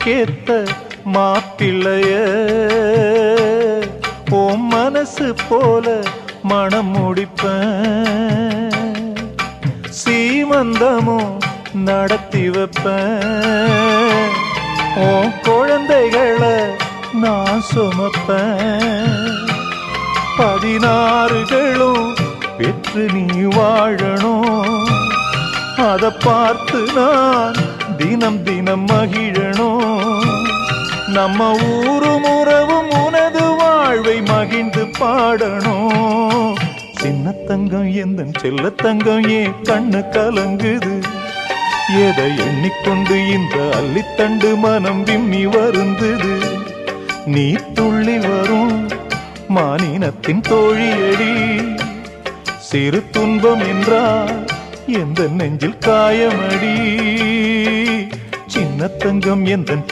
பொண்ணுக்கேத்த மாப்பிள்ளைய ஓ மனசு போல மனம் முடிப்பேன், சீமந்தமும் நடத்தி வைப்பேன், ஓ குழந்தைகளை நான் சுமப்பேன், 16களும் பெற்று நீ வாழணும், அத பார்த்து நான் தினம் தினம் மகிழணும், நம்ம ஊரும் உறவும் உனது வாழ்வை மகிழ்ந்து பாடணும். சின்ன தங்கம் எந்தன் செல்ல தங்கம் ஏன் கண்ணு கலங்குது, எதை எண்ணிக்கொண்டு இந்த அள்ளித்தண்டு மனம் விம்மி வருந்தது, நீ துள்ளி வரும் மானினத்தின் தோழியடி, சிறு துன்பம் என்றால் எந்த நெஞ்சில் காயமடி, சின்ன தங்கம் எந்தன்